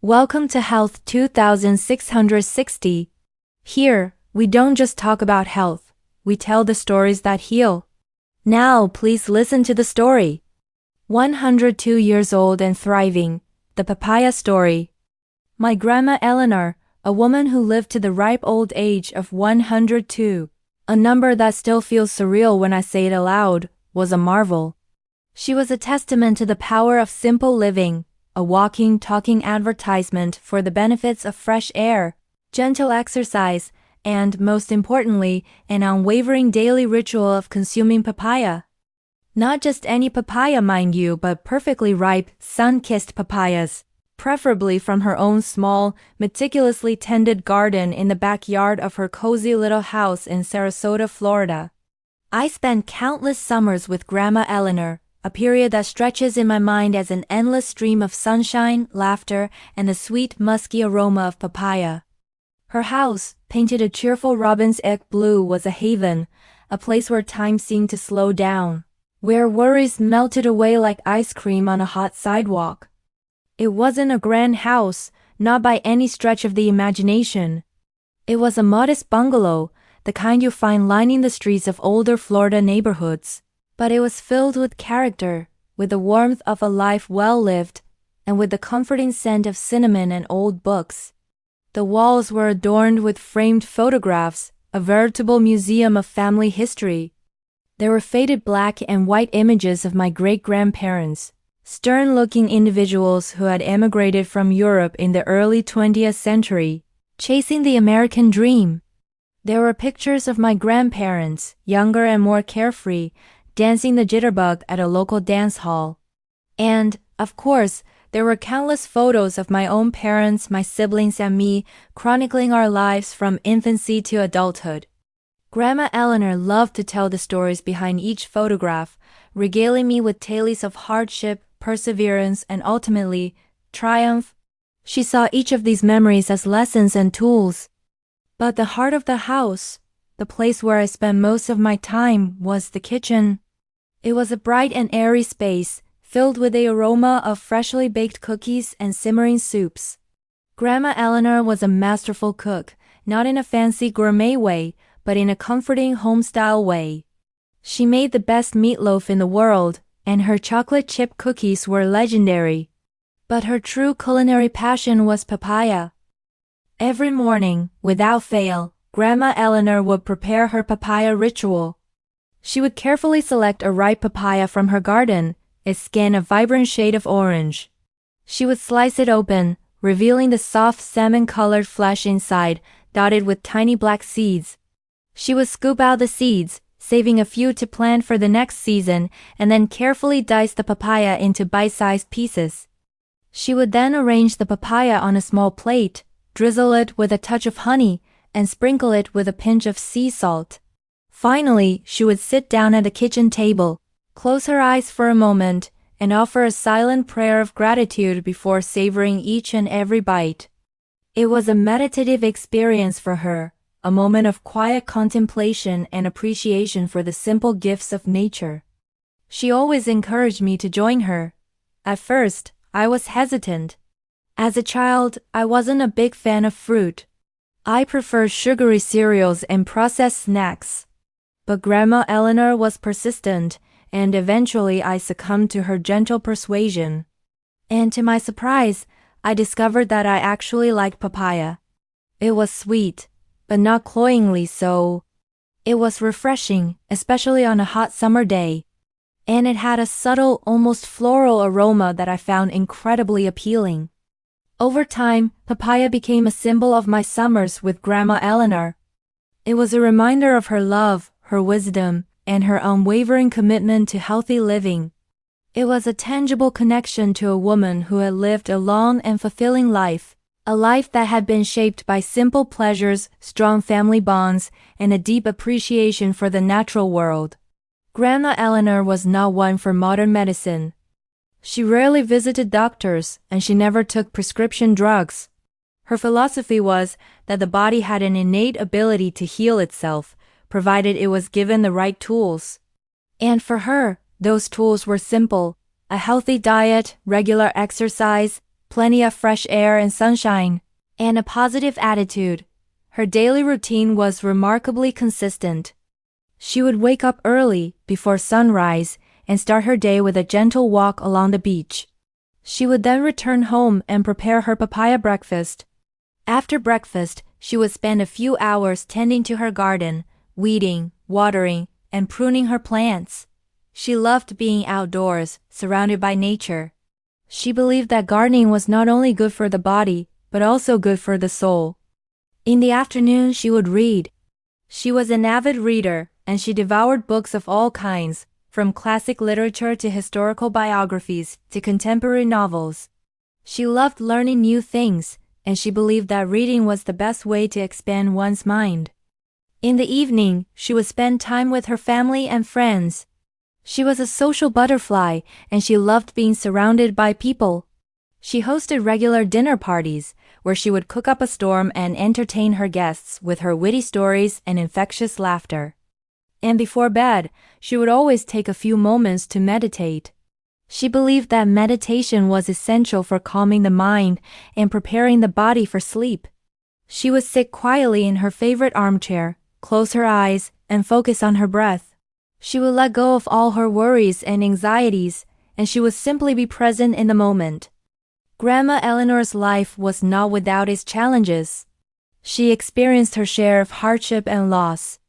Welcome to Health 2660. Here, we don't just talk about health, we tell the stories that heal. Now, please listen to the story. 102 years old and thriving, the papaya story. My Grandma Eleanor, a woman who lived to the ripe old age of 102, a number that still feels surreal when I say it aloud, was a marvel. She was a testament to the power of simple living, a walking, talking advertisement for the benefits of fresh air, gentle exercise, and, most importantly, an unwavering daily ritual of consuming papaya. Not just any papaya, mind you, but perfectly ripe, sun-kissed papayas, preferably from her own small, meticulously tended garden in the backyard of her cozy little house in Sarasota, Florida. I spent countless summers with Grandma Eleanor, a period that stretches in my mind as an endless stream of sunshine, laughter, and the sweet, musky aroma of papaya. Her house, painted a cheerful robin's egg blue, was a haven, a place where time seemed to slow down, where worries melted away like ice cream on a hot sidewalk. It wasn't a grand house, not by any stretch of the imagination. It was a modest bungalow, the kind you find lining the streets of older Florida neighborhoods. But it was filled with character, with the warmth of a life well lived, and with the comforting scent of cinnamon and old books. The walls were adorned with framed photographs, a veritable museum of family history. There were faded black and white images of my great-grandparents, stern-looking individuals who had emigrated from Europe in the early 20th century, chasing the American dream. There were pictures of my grandparents, younger and more carefree, dancing the jitterbug at a local dance hall. And, of course, there were countless photos of my own parents, my siblings, and me, chronicling our lives from infancy to adulthood. Grandma Eleanor loved to tell the stories behind each photograph, regaling me with tales of hardship, perseverance, and ultimately, triumph. She saw each of these memories as lessons and tools. But the heart of the house, the place where I spent most of my time, was the kitchen. It was a bright and airy space, filled with the aroma of freshly baked cookies and simmering soups. Grandma Eleanor was a masterful cook, not in a fancy gourmet way, but in a comforting home-style way. She made the best meatloaf in the world, and her chocolate chip cookies were legendary. But her true culinary passion was papaya. Every morning, without fail, Grandma Eleanor would prepare her papaya ritual. She would carefully select a ripe papaya from her garden, its skin a vibrant shade of orange. She would slice it open, revealing the soft salmon-colored flesh inside, dotted with tiny black seeds. She would scoop out the seeds, saving a few to plant for the next season, and then carefully dice the papaya into bite-sized pieces. She would then arrange the papaya on a small plate, drizzle it with a touch of honey, and sprinkle it with a pinch of sea salt. Finally, she would sit down at the kitchen table, close her eyes for a moment, and offer a silent prayer of gratitude before savoring each and every bite. It was a meditative experience for her, a moment of quiet contemplation and appreciation for the simple gifts of nature. She always encouraged me to join her. At first, I was hesitant. As a child, I wasn't a big fan of fruit. I preferred sugary cereals and processed snacks. But Grandma Eleanor was persistent, and eventually I succumbed to her gentle persuasion. And to my surprise, I discovered that I actually liked papaya. It was sweet, but not cloyingly so. It was refreshing, especially on a hot summer day. And it had a subtle, almost floral aroma that I found incredibly appealing. Over time, papaya became a symbol of my summers with Grandma Eleanor. It was a reminder of her love, her wisdom, and her unwavering commitment to healthy living. It was a tangible connection to a woman who had lived a long and fulfilling life, a life that had been shaped by simple pleasures, strong family bonds, and a deep appreciation for the natural world. Grandma Eleanor was not one for modern medicine. She rarely visited doctors, and she never took prescription drugs. Her philosophy was that the body had an innate ability to heal itself, provided it was given the right tools. And for her, those tools were simple: a healthy diet, regular exercise, plenty of fresh air and sunshine, and a positive attitude. Her daily routine was remarkably consistent. She would wake up early, before sunrise, and start her day with a gentle walk along the beach. She would then return home and prepare her papaya breakfast. After breakfast, she would spend a few hours tending to her garden, weeding, watering, and pruning her plants. She loved being outdoors, surrounded by nature. She believed that gardening was not only good for the body, but also good for the soul. In the afternoon, she would read. She was an avid reader, and she devoured books of all kinds, from classic literature to historical biographies to contemporary novels. She loved learning new things, and she believed that reading was the best way to expand one's mind. In the evening, she would spend time with her family and friends. She was a social butterfly, and she loved being surrounded by people. She hosted regular dinner parties, where she would cook up a storm and entertain her guests with her witty stories and infectious laughter. And before bed, she would always take a few moments to meditate. She believed that meditation was essential for calming the mind and preparing the body for sleep. She would sit quietly in her favorite armchair, close her eyes, and focus on her breath. She would let go of all her worries and anxieties, and she would simply be present in the moment. Grandma Eleanor's life was not without its challenges. She experienced her share of hardship and loss.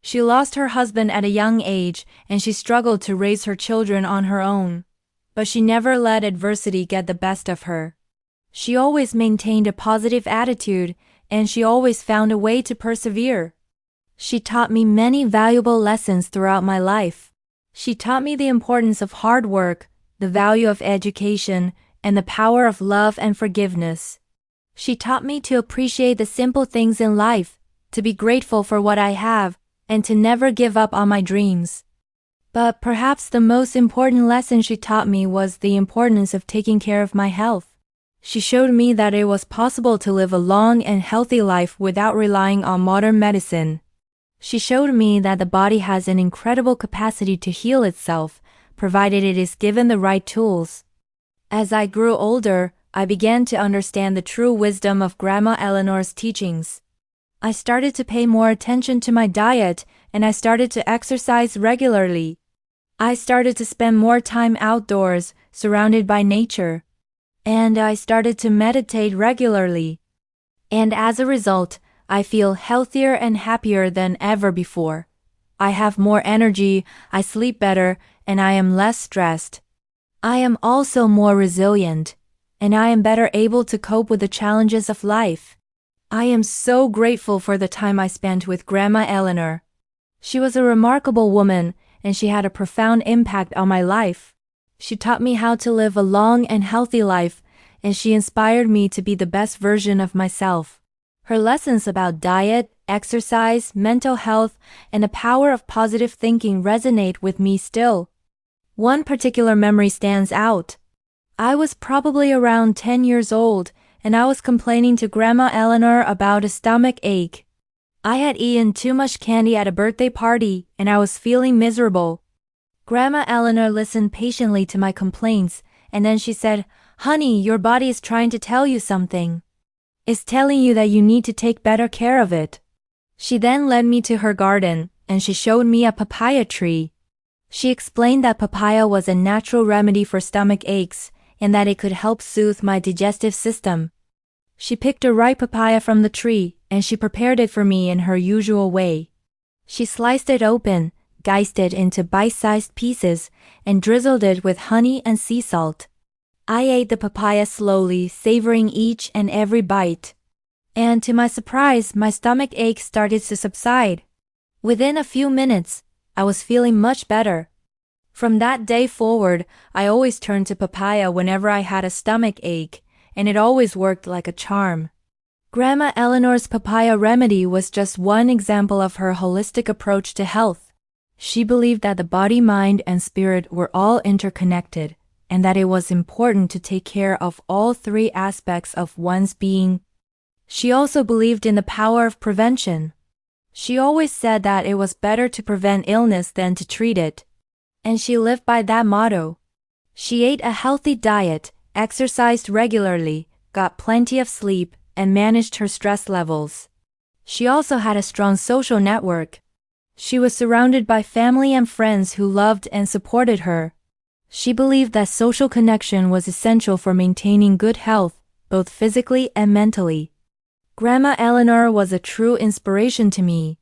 She lost her husband at a young age, and she struggled to raise her children on her own. But she never let adversity get the best of her. She always maintained a positive attitude, and she always found a way to persevere. She taught me many valuable lessons throughout my life. She taught me the importance of hard work, the value of education, and the power of love and forgiveness. She taught me to appreciate the simple things in life, to be grateful for what I have, and to never give up on my dreams. But perhaps the most important lesson she taught me was the importance of taking care of my health. She showed me that it was possible to live a long and healthy life without relying on modern medicine. She showed me that the body has an incredible capacity to heal itself, provided it is given the right tools. As I grew older, I began to understand the true wisdom of Grandma Eleanor's teachings. I started to pay more attention to my diet, and I started to exercise regularly. I started to spend more time outdoors, surrounded by nature. And I started to meditate regularly. And as a result, I feel healthier and happier than ever before. I have more energy, I sleep better, and I am less stressed. I am also more resilient, and I am better able to cope with the challenges of life. I am so grateful for the time I spent with Grandma Eleanor. She was a remarkable woman, and she had a profound impact on my life. She taught me how to live a long and healthy life, and she inspired me to be the best version of myself. Her lessons about diet, exercise, mental health, and the power of positive thinking resonate with me still. One particular memory stands out. I was probably around 10 years old, and I was complaining to Grandma Eleanor about a stomach ache. I had eaten too much candy at a birthday party, and I was feeling miserable. Grandma Eleanor listened patiently to my complaints, and then she said, "Honey, your body is trying to tell you something. It's telling you that you need to take better care of it." She then led me to her garden, and she showed me a papaya tree. She explained that papaya was a natural remedy for stomach aches, and that it could help soothe my digestive system. She picked a ripe papaya from the tree, and she prepared it for me in her usual way. She sliced it open, diced it into bite-sized pieces, and drizzled it with honey and sea salt. I ate the papaya slowly, savoring each and every bite. And to my surprise, my stomach ache started to subside. Within a few minutes, I was feeling much better. From that day forward, I always turned to papaya whenever I had a stomach ache, and it always worked like a charm. Grandma Eleanor's papaya remedy was just one example of her holistic approach to health. She believed that the body, mind, and spirit were all interconnected, and that it was important to take care of all three aspects of one's being. She also believed in the power of prevention. She always said that it was better to prevent illness than to treat it. And she lived by that motto. She ate a healthy diet, exercised regularly, got plenty of sleep, and managed her stress levels. She also had a strong social network. She was surrounded by family and friends who loved and supported her. She believed that social connection was essential for maintaining good health, both physically and mentally. Grandma Eleanor was a true inspiration to me.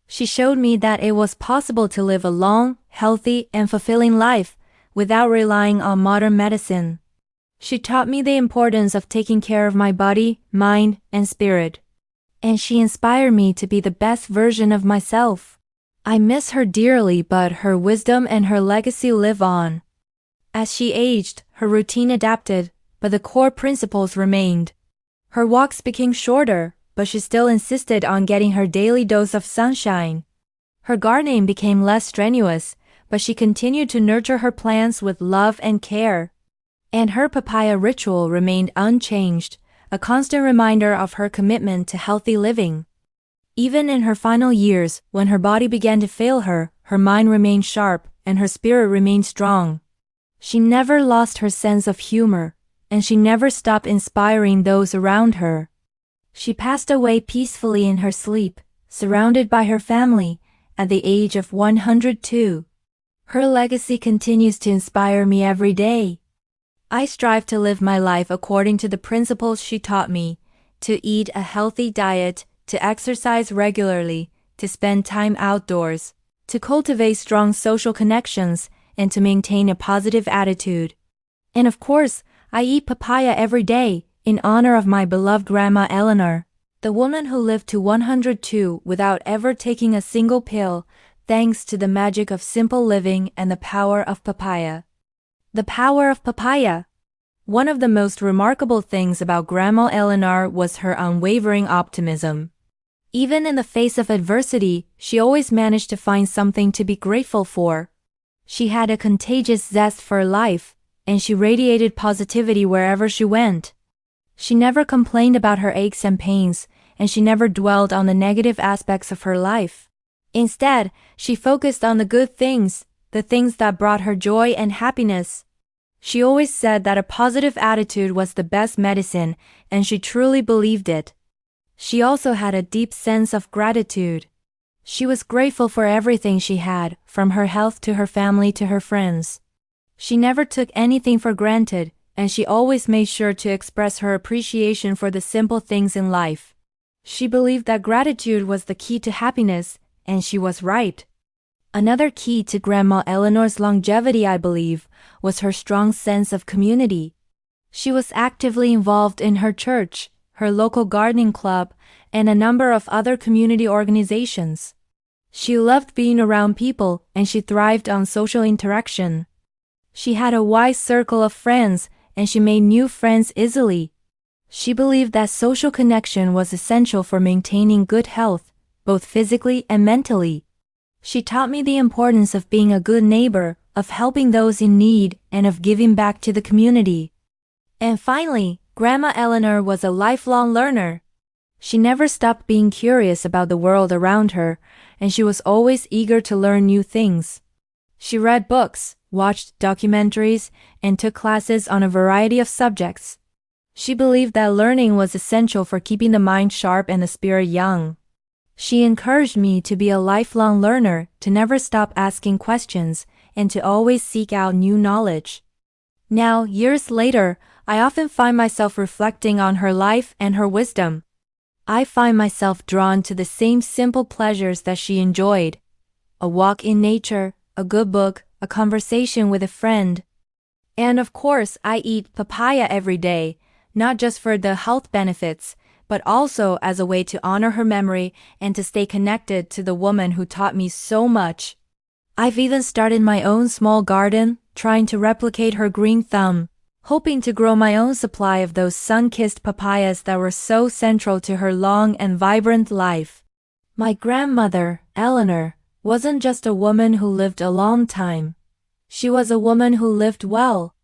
She showed me that it was possible to live a long, healthy, and fulfilling life without relying on modern medicine. She taught me the importance of taking care of my body, mind, and spirit. And she inspired me to be the best version of myself. I miss her dearly, but her wisdom and her legacy live on. As she aged, her routine adapted, but the core principles remained. Her walks became shorter, but she still insisted on getting her daily dose of sunshine. Her gardening became less strenuous, but she continued to nurture her plants with love and care. And her papaya ritual remained unchanged, a constant reminder of her commitment to healthy living. Even in her final years, when her body began to fail her, her mind remained sharp and her spirit remained strong. She never lost her sense of humor, and she never stopped inspiring those around her. She passed away peacefully in her sleep, surrounded by her family, at the age of 102. Her legacy continues to inspire me every day. I strive to live my life according to the principles she taught me, to eat a healthy diet, to exercise regularly, to spend time outdoors, to cultivate strong social connections, and to maintain a positive attitude. And of course, I eat papaya every day, in honor of my beloved Grandma Eleanor, the woman who lived to 102 without ever taking a single pill, thanks to the magic of simple living and the power of papaya. The power of papaya. One of the most remarkable things about Grandma Eleanor was her unwavering optimism. Even in the face of adversity, she always managed to find something to be grateful for. She had a contagious zest for life, and she radiated positivity wherever she went. She never complained about her aches and pains, and she never dwelled on the negative aspects of her life. Instead, she focused on the good things, the things that brought her joy and happiness. She always said that a positive attitude was the best medicine, and she truly believed it. She also had a deep sense of gratitude. She was grateful for everything she had, from her health to her family to her friends. She never took anything for granted, and she always made sure to express her appreciation for the simple things in life. She believed that gratitude was the key to happiness, and she was right. Another key to Grandma Eleanor's longevity, I believe, was her strong sense of community. She was actively involved in her church, her local gardening club, and a number of other community organizations. She loved being around people, and she thrived on social interaction. She had a wide circle of friends, and she made new friends easily. She believed that social connection was essential for maintaining good health, both physically and mentally. She taught me the importance of being a good neighbor, of helping those in need, and of giving back to the community. And finally, Grandma Eleanor was a lifelong learner. She never stopped being curious about the world around her, and she was always eager to learn new things. She read books, watched documentaries, and took classes on a variety of subjects. She believed that learning was essential for keeping the mind sharp and the spirit young. She encouraged me to be a lifelong learner, to never stop asking questions, and to always seek out new knowledge. Now, years later, I often find myself reflecting on her life and her wisdom. I find myself drawn to the same simple pleasures that she enjoyed. A walk in nature, a good book, a conversation with a friend. And of course, I eat papaya every day, not just for the health benefits, but also as a way to honor her memory and to stay connected to the woman who taught me so much. I've even started my own small garden, trying to replicate her green thumb, hoping to grow my own supply of those sun-kissed papayas that were so central to her long and vibrant life. My grandmother, Eleanor, wasn't just a woman who lived a long time. She was a woman who lived well.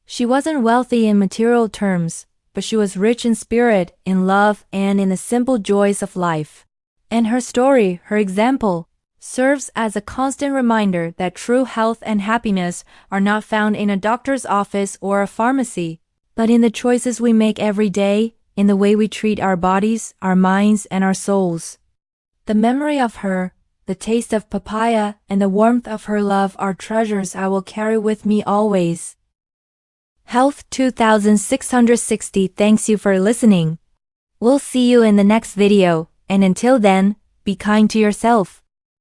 She wasn't wealthy in material terms, but she was rich in spirit, in love, and in the simple joys of life. And her story, her example, serves as a constant reminder that true health and happiness are not found in a doctor's office or a pharmacy, but in the choices we make every day, in the way we treat our bodies, our minds, and our souls. The memory of her, the taste of papaya, and the warmth of her love are treasures I will carry with me always. Health 2660 thanks you for listening. We'll see you in the next video, and until then, be kind to yourself.